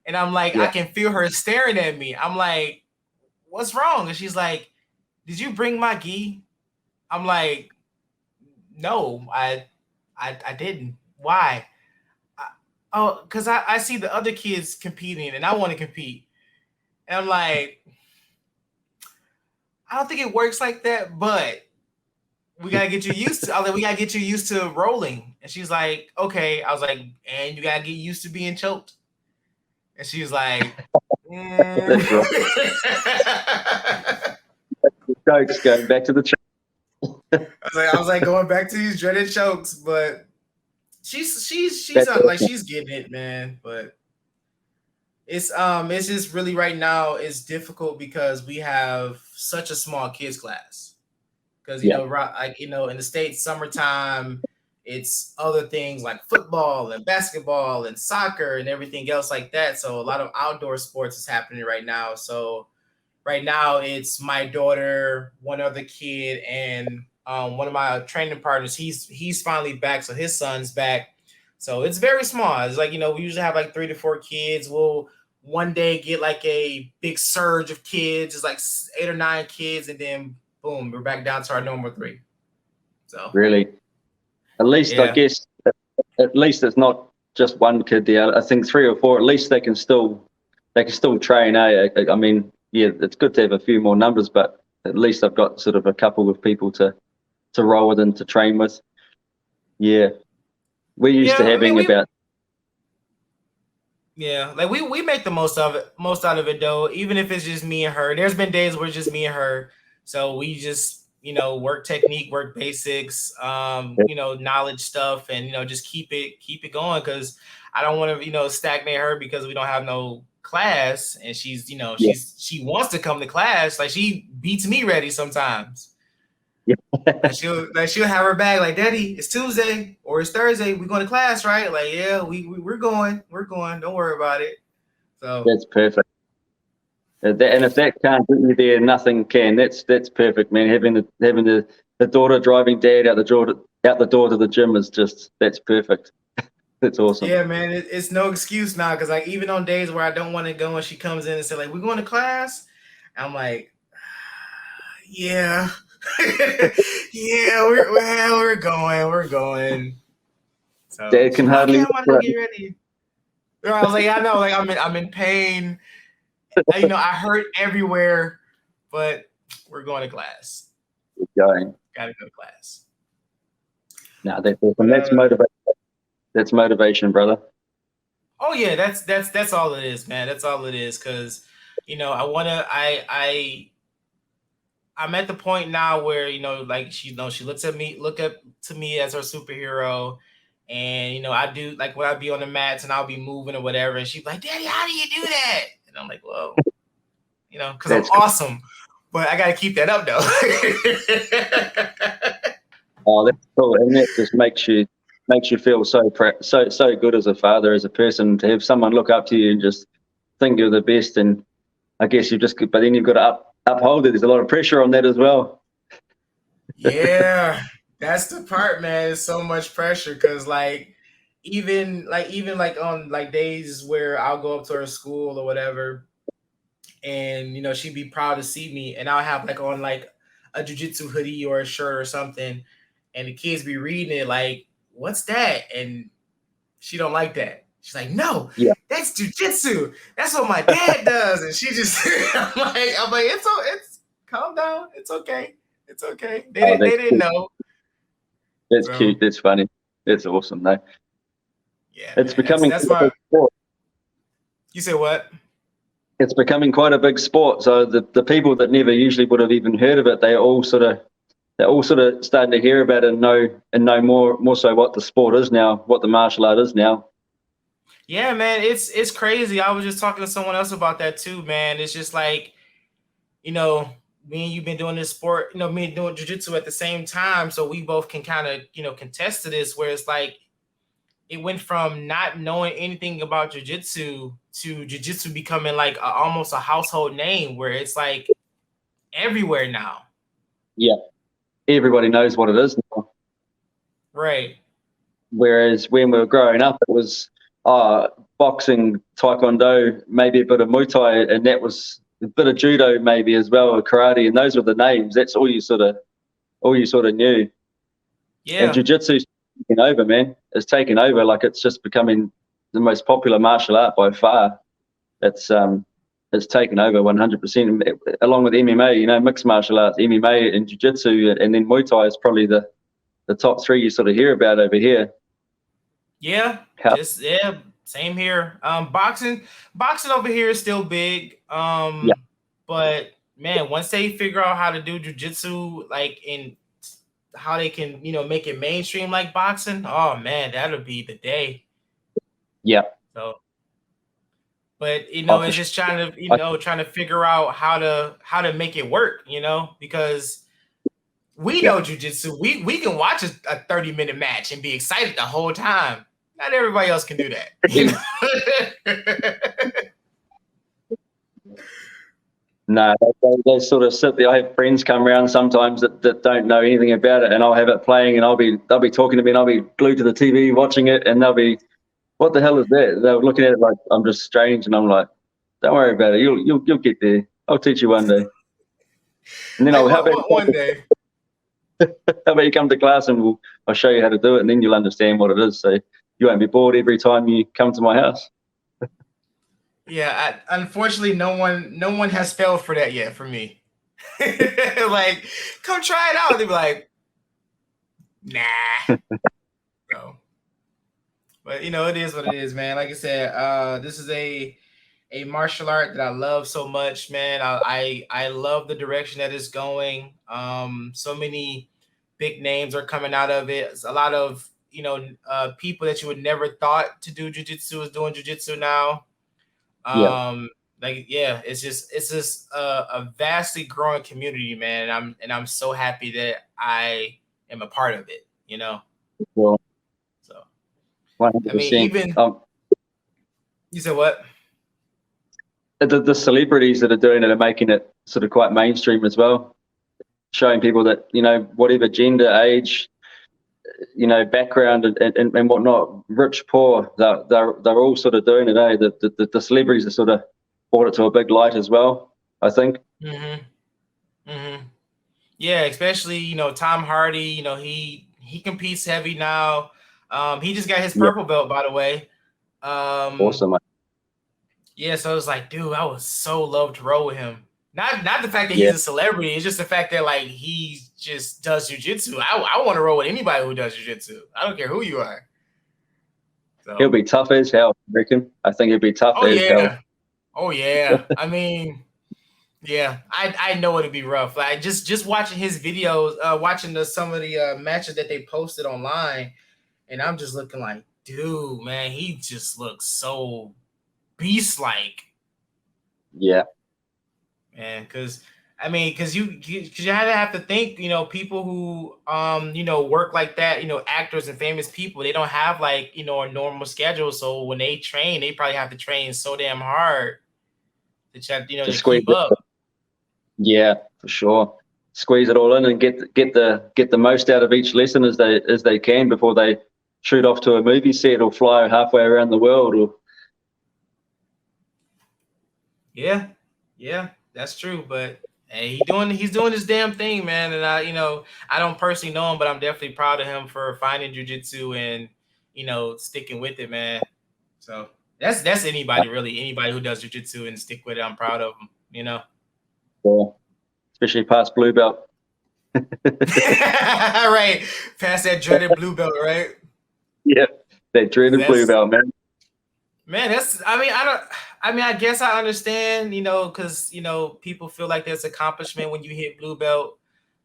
And I'm like, yeah. I can feel her staring at me. I'm like, what's wrong? And she's like, did you bring my gi? I'm like, no, I didn't. Why? Because I see the other kids competing and I want to compete. And I'm like, I don't think it works like that, but we got to get you used to, we got to get you used to rolling. And she's like, okay. I was like, and you got to get used to being choked. And she was like, That's right. Jokes going back to the choke. I was like going back to these dreaded chokes, but she's like she's getting it, man. But it's just really right now it's difficult because we have such a small kids class. Because in the States, summertime, it's other things like football and basketball and soccer and everything else like that. So a lot of outdoor sports is happening right now. So right now it's my daughter, one other kid, and one of my training partners. He's finally back. So his son's back. So it's very small. It's like, we usually have like 3 to 4 kids. We'll one day get like a big surge of kids. It's like 8 or 9 kids. And then boom, we're back down to our normal 3. So really, at least I guess at least it's not just one kid there. I think 3 or 4. At least they can still train. I mean, yeah, it's good to have a few more numbers, but at least I've got sort of a couple of people to roll with and to train with. Yeah, we're used to having about. Yeah, like we make the most out of it though. Even if it's just me and her. There's been days where it's just me and her. So we just work technique, work basics, knowledge stuff, and just keep it going, because I don't want to stagnate her because we don't have no class, and she's she wants to come to class. Like, she beats me ready sometimes. Like, she'll have her bag like, Daddy, it's Tuesday or it's Thursday, we going to class, right? Like, yeah, we're going, don't worry about it. So that's perfect. And if that can't get you there, nothing can. That's perfect, man. Having the daughter driving dad out the door to the gym that's perfect. That's awesome. Yeah, man, it's no excuse now, because like, even on days where I don't want to go and she comes in and say like, we're going to class, I'm like, yeah. Yeah, we're going. So Dad can hardly. Okay, I'm gonna get ready. I was like, I know, like, I'm in pain. I hurt everywhere, but we're going to class. Going. Gotta go to class. No, that's awesome. That's motivation. That's motivation, brother. Oh yeah, that's all it is, man. That's all it is, because I'm at the point now where like, she looks at me to me as her superhero, and I do, like, when I be on the mats and I'll be moving or whatever, and she's like, Daddy, how do you do that? And I'm like, well, because I'm awesome, but I gotta keep that up though. Oh, that's cool, and that just makes you feel so good as a father, as a person, to have someone look up to you and just think you're the best. And I guess but then you've got to uphold it. There's a lot of pressure on that as well. Yeah, that's the part, man. It's so much pressure, because like, even on like days where I'll go up to her school or whatever, and she'd be proud to see me, and I'll have like on like a jiu-jitsu hoodie or a shirt or something, and the kids be reading it like, what's that? And she don't like that. She's like, no, that's jiu-jitsu. That's what my dad does. And she just I'm like, it's calm down. It's okay. It's okay. They didn't know. That's cute. That's funny. That's awesome, though. Yeah, it's becoming that's my sport. You say what? It's becoming quite a big sport. So the people that never usually would have even heard of it, they're all sort of starting to hear about it and know more so what the sport is now, what the martial art is now. Yeah, man, it's crazy. I was just talking to someone else about that too, man. It's just like, me and you've been doing this sport, me and doing jiu-jitsu at the same time, so we both can kind of, contest to this, where it's like, it went from not knowing anything about jiu-jitsu to jiu-jitsu becoming like almost a household name, where it's like everywhere now. Yeah, everybody knows what it is now. Right. Whereas when we were growing up, it was boxing, taekwondo, maybe a bit of Muay Thai, and that was a bit of judo maybe as well, or karate, and those were the names. That's all you sort of knew. Yeah. And jiu-jitsu's taken over, man. It's taken over. Like, it's just becoming the most popular martial art by far. It's taken over 100%, along with MMA, mixed martial arts, MMA and jiu-jitsu, and then Muay Thai is probably the top three you sort of hear about over here. Yeah, same here. Boxing over here is still big. But man, once they figure out how to do jiu-jitsu, like, in how they can, make it mainstream like boxing, oh man, that'll be the day. Yeah. So, but it's just trying to figure out how to make it work, because we know jiu-jitsu. We can watch a 30-minute match and be excited the whole time. Not everybody else can do that. No, they sort of sit there. I have friends come around sometimes that don't know anything about it, and I'll have it playing, and they'll be talking to me, and I'll be glued to the TV watching it, and they'll be, what the hell is that? They're looking at it like I'm just strange, and I'm like, don't worry about it. You'll get there. I'll teach you one day. And then one day. How about you come to class and I'll show you how to do it, and then you'll understand what it is. So you won't be bored every time you come to my house. Yeah, unfortunately, no one has failed for that yet for me. Like, come try it out. They'd be like, nah. So, but it is what it is, man. Like I said, this is a a martial art that I love so much, man. I love the direction that it's going. So many big names are coming out of it. It's a lot of people that you would never thought to do jiu-jitsu is doing jiu-jitsu now. Yeah. It's just a vastly growing community, man. And I'm so happy that I am a part of it. Well, So I mean, 100%. even you said what? The celebrities that are doing it are making it sort of quite mainstream as well, showing people that, whatever gender, age, background and whatnot, rich, poor, they're all sort of doing it. The celebrities have sort of brought it to a big light as well, I think. Yeah, especially Tom Hardy. He competes heavy now. He just got his Yeah, purple belt, by the way. awesome. Yeah, so it's like, dude, I would so love to roll with him. Not the fact that Yeah, he's a celebrity. It's just the fact that like he just does jujitsu. I want to roll with anybody who does jujitsu. I don't care who you are. he'll So, be tough as hell, I reckon. I think he'll be tough oh as hell. yeah, oh yeah. I mean, yeah, I know it'd be rough. Like just watching his videos, watching some of the matches that they posted online, and I'm just looking like, dude, man, he just looks so beast-like. Yeah, Man, because you have to think, people who work like that, actors and famous people, they don't have like a normal schedule. So when they train, they probably have to train so damn hard to try, to to squeeze keep it. up. Yeah, for sure. Squeeze it all in and get the most out of each lesson as they can before they shoot off to a movie set or fly halfway around the world. Or Yeah, that's true. But hey, he's doing his damn thing, man. And I don't personally know him, but I'm definitely proud of him for finding jujitsu and sticking with it, man. So that's anybody who does jujitsu and stick with it. I'm proud of them. or especially past blue belt. Right, past that dreaded blue belt, right? Yeah, that dreaded blue That's belt, man. Man, that's I mean, I don't I mean, I guess I understand, because people feel like there's accomplishment when you hit blue belt.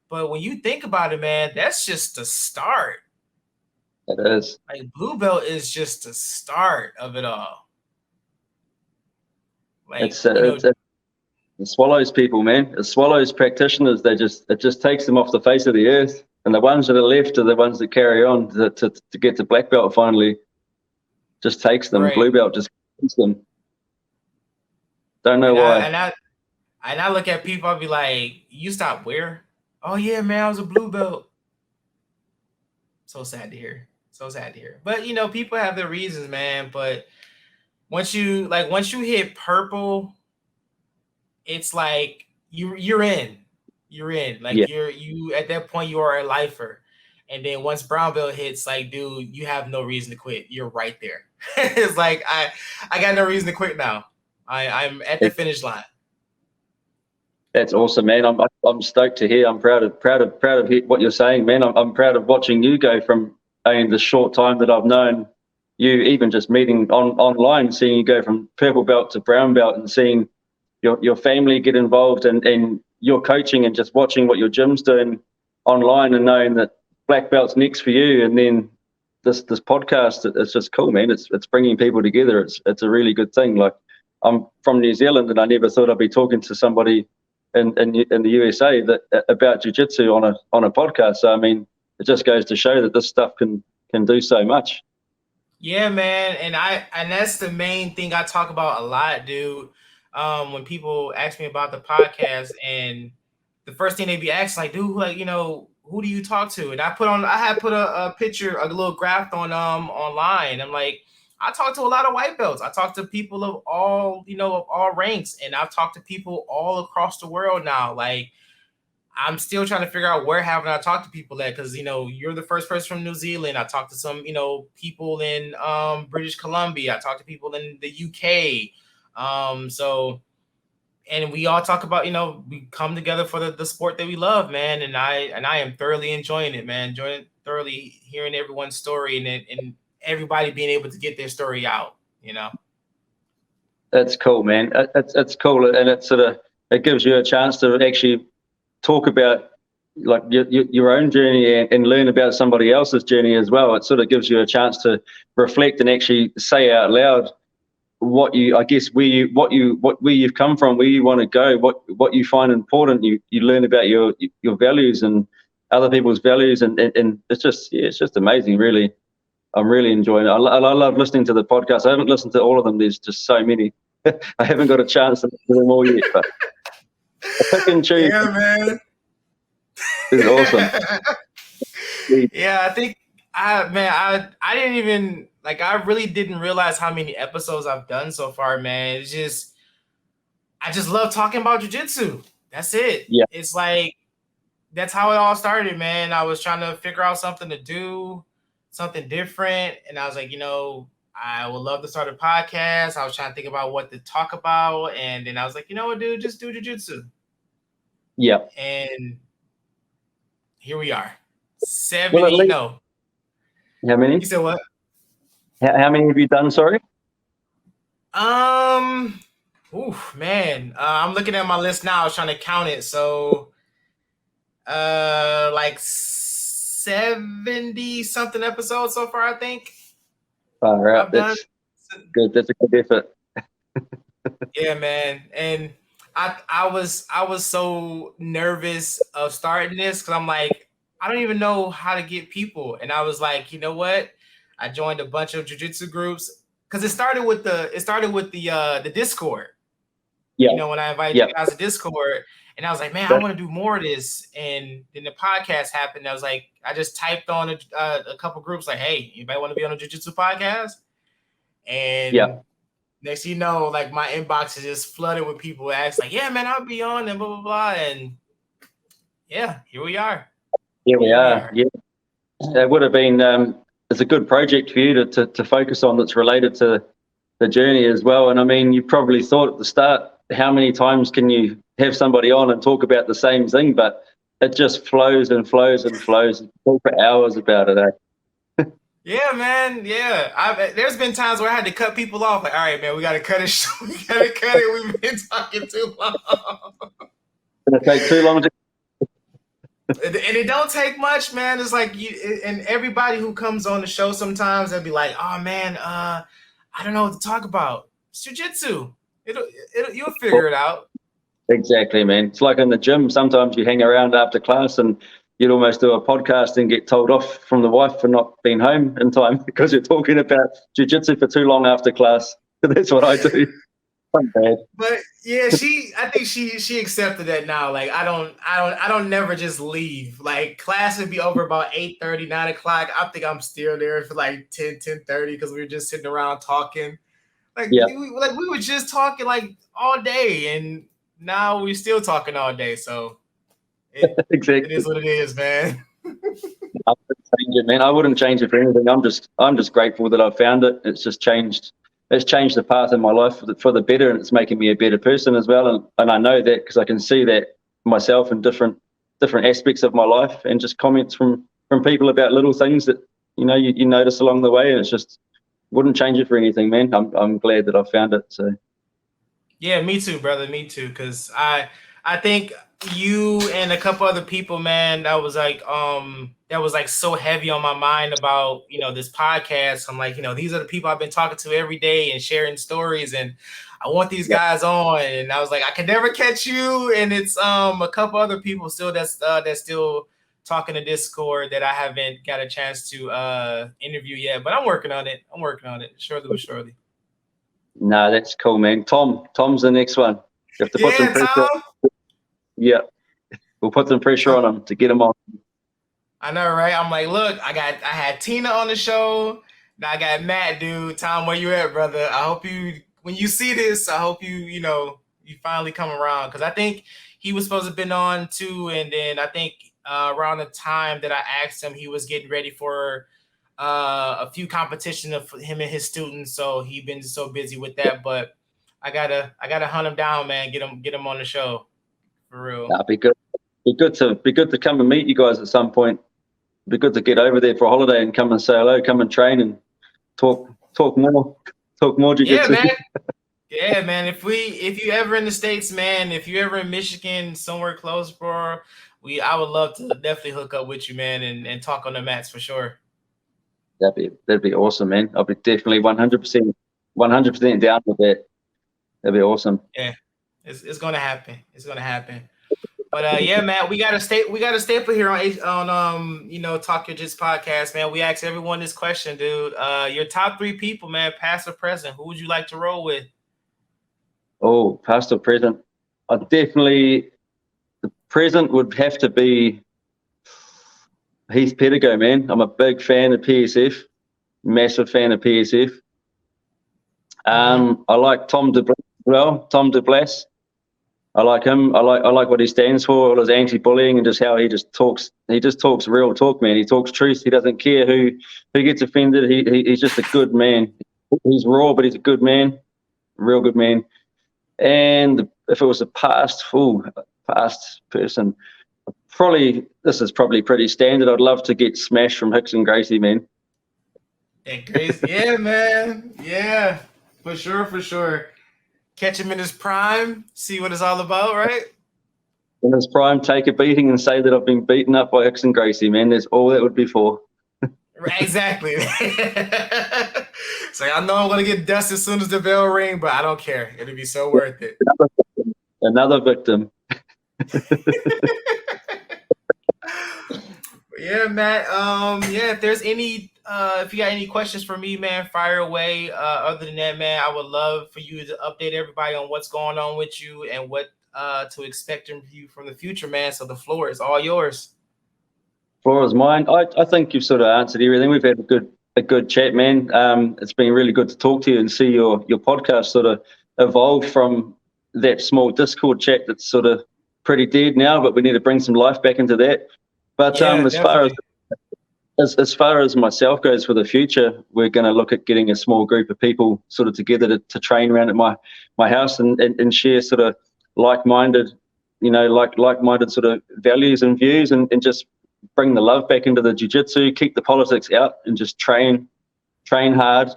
But when you think about it, man, that's just the start. It is. Like blue belt is just the start of it all. Like, It's it swallows people, man. It swallows practitioners. It just takes them off the face of the earth. And the ones that are left are the ones that carry on to get to black belt finally. Just takes them. right. Blue belt just takes them. Don't know And I why. and I and I look at people, I'll be like, you stopped where? Oh yeah, man, I was a blue belt. So sad to hear. So sad to hear. But people have their reasons, man. But once you hit purple, it's like you're in. You're in. Yeah, Like you at that point you are a lifer. And then once brown belt hits, like, dude, you have no reason to quit. You're right there. It's like I got no reason to quit now. I'm at the it, finish line. that's So awesome, man. I'm stoked to hear. I'm proud of what you're saying, man. I'm proud of watching you go from the short time that I've known you, even just meeting online, seeing you go from purple belt to brown belt, and seeing your family get involved and your coaching and just watching what your gym's doing online and knowing that black belt's next for you. And then this podcast, it's just cool, man. It's bringing people together. It's a really good thing. Like, I'm from New Zealand and I never thought I'd be talking to somebody in the USA about jiu-jitsu on a podcast. So I mean, it just goes to show that this stuff can do so much. yeah, man, and that's the main thing I talk about a lot, dude. When people ask me about the podcast, and the first thing they be asking, like, dude, like, who do you talk to? And I had put a picture, a little graph on online. I'm like, I talk to a lot of white belts. I talk to people of all ranks, and I've talked to people all across the world now. Like, I'm still trying to figure out where haven't I talked to people at, because you're the first person from New Zealand. I talked to some people in British Columbia. I talked to people in the UK. So and we all talk about we come together for the sport that we love, man. And I am thoroughly enjoying it, man. Enjoying thoroughly hearing everyone's story and everybody being able to get their story out. That's cool, man. It's cool, and it gives you a chance to actually talk about like your own journey and learn about somebody else's journey as well. It sort of gives you a chance to reflect and actually say out loud what you, I guess, where you've come from, where you want to go, what you find important. You learn about your values and other people's values, and it's just amazing, really. I'm really enjoying it. I love listening to the podcast. I haven't listened to all of them. There's just so many. I haven't got a chance to listen to them all yet, but I pick and choose. Yeah, man. It's awesome. Yeah, I think I didn't even I really didn't realize how many episodes I've done so far, man. It's just I just love talking about jiu-jitsu. That's it. Yeah. It's like that's how it all started, man. I was trying to figure out something to do, something different, and I was like, I would love to start a podcast. I was trying to think about what to talk about, and then I was like, you know what, dude, just do jiu-jitsu. Yeah. And here we are. 70, no. How many? You said what? How many have you done, sorry? Man. I'm looking at my list now. I was trying to count it. So, like 70 something episodes so far, I think. All right. That's good. That's a good effort. Yeah, man. And I was so nervous of starting this because I'm like, I don't even know how to get people. And I was like, you know what? I joined a bunch of jiu-jitsu groups because it started with the Discord. Yeah. When I invited you guys to Discord, and I was like, man, I want to do more of this. And then the podcast happened. I was like, I just typed on a couple groups like, hey, anybody want to be on a jiu-jitsu podcast? And next thing you know, like my inbox is just flooded with people asking, like, yeah, man, I'll be on and blah, blah, blah. And yeah, here we are. Here we are. Yeah. It would have been, it's a good project for you to focus on that's related to the journey as well. And I mean, you probably thought at the start, how many times can you have somebody on and talk about the same thing? But it just flows and flows and flows. You talk for hours about it, eh? Yeah, man. Yeah. There's been times where I had to cut people off. Like, all right, man, we got to cut it. We got to cut it. We've been talking too long. It's going to take too long to. And it don't take much, man. It's like and everybody who comes on the show sometimes they'll be like, oh man, I don't know what to talk about. It's jiu-jitsu. You'll figure it out. Exactly, man. It's like in the gym. Sometimes you hang around after class and you'd almost do a podcast and get told off from the wife for not being home in time because you're talking about jiu-jitsu for too long after class. That's what I do. I'm bad. But yeah, I think she accepted that now. Like I don't never just leave. Like class would be over about 8:30, 9 o'clock. I think I'm still there for like 10:30 because we were just sitting around talking. Like we were just talking like all day, and now we're still talking all day. So exactly. It is what it is, man. I wouldn't change it, man. I wouldn't change it for anything. I'm just grateful that I've found it. It's just changed. It's changed the path in my life for the better, and it's making me a better person as well. And I know that because I can see that myself in different aspects of my life, and just comments from people about little things that you notice along the way, and it's just wouldn't change it for anything, man. I'm glad that I found it. So yeah, me too, brother. Me too, because I think you and a couple other people, man, that was like so heavy on my mind about this podcast. I'm like, these are the people I've been talking to every day and sharing stories, and I want these guys on. And I was like, I can never catch you. And it's a couple other people still that's still talking to Discord that I haven't got a chance to interview yet, but I'm working on it. Surely but surely. No, that's cool, man. Tom's the next one. You have to put some pressure Tom. on. Yeah, we'll put some pressure on him to get him on. I know, right? I'm like, look, I had Tina on the show. Now I got Matt, dude. Tom, where you at, brother? I hope when you see this, I hope you finally come around, because I think he was supposed to have been on too, and then I think around the time that I asked him, he was getting ready for a few competitions of him and his students, so he been so busy with that. But I gotta hunt him down, man. Get him on the show for real. That'd be good. Be good to come and meet you guys at some point. Be good to get over there for a holiday and come and say hello, come and train and talk more jiu-jitsu. Yeah, man. Yeah, man. If you ever in the States, man, if you ever in Michigan, somewhere close, bro, I would love to definitely hook up with you, man, and talk on the mats for sure. That'd be awesome, man. I'll be definitely 100% down with that. That'd be awesome. Yeah, it's gonna happen. It's gonna happen. But yeah, Matt, we got a staple here on Talk Your Jits podcast, man. We ask everyone this question, dude. Your top 3 people, man, past or present, who would you like to roll with? Oh, past or present? The present would have to be Heath Pedigo, man. I'm a big fan of PSF, massive fan of PSF. I like Tom DeBlas as well. Tom DeBlas. I like him. I like what he stands for, all his anti-bullying and just how he just talks. He just talks real talk, man. He talks truth. He doesn't care who gets offended. He's just a good man. He's raw, but he's a good man, real good man. And if it was a past person, this is probably pretty standard. I'd love to get smashed from Hicks and Gracie, man. And Gracie, yeah, man, yeah, for sure. Catch him in his prime, see what it's all about, right? In his prime, take a beating and say that I've been beaten up by Hicks and Gracie, man. That's all that would be for. Right, exactly. So I know I'm gonna get dust as soon as the bell ring, but I don't care. It'll be so worth it. Another victim. Yeah, Matt. Yeah, if you got any questions for me, man, fire away. Other than that, man, I would love for you to update everybody on what's going on with you and what to expect from you from the future, man. So the floor is all yours. Floor is mine. I think you've sort of answered everything. We've had a good chat, man. It's been really good to talk to you and see your podcast sort of evolve from that small Discord chat that's sort of pretty dead now, but we need to bring some life back into that. But Yeah, as far as myself goes for the future, we're going to look at getting a small group of people sort of together to train around at my house and share sort of like-minded sort of values and views and just bring the love back into the jiu-jitsu, keep the politics out and just train hard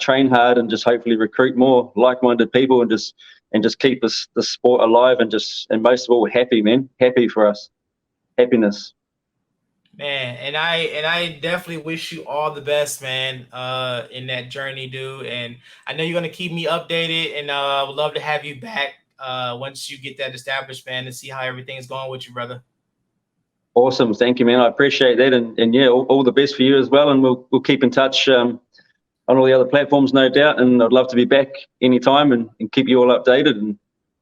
and just hopefully recruit more like-minded people and just keep the sport alive and most of all happy, man. Happy for us. Happiness. Man, and I definitely wish you all the best, man, in that journey, dude. And I know you're gonna keep me updated, and I would love to have you back once you get that established, man, and see how everything is going with you, brother. Awesome, thank you, man. I appreciate that, and yeah, all the best for you as well. And we'll keep in touch on all the other platforms, no doubt. And I'd love to be back anytime and keep you all updated. And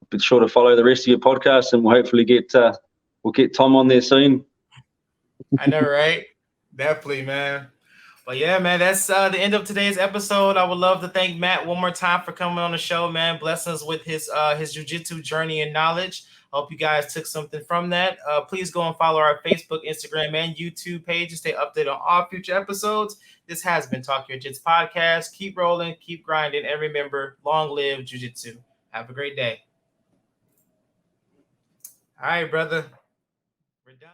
be sure to follow the rest of your podcast, and we'll hopefully get Tom on there soon. I know, right? Definitely, man. But yeah, man, that's the end of today's episode. I would love to thank Matt one more time for coming on the show, man. Blessing us with his jiu-jitsu journey and knowledge. Hope you guys took something from that. Please go and follow our Facebook, Instagram, and YouTube page to stay updated on all future episodes. This has been Talk Your Jits podcast. Keep rolling, keep grinding, and remember, long live jiu-jitsu. Have a great day. All right, brother. We're done.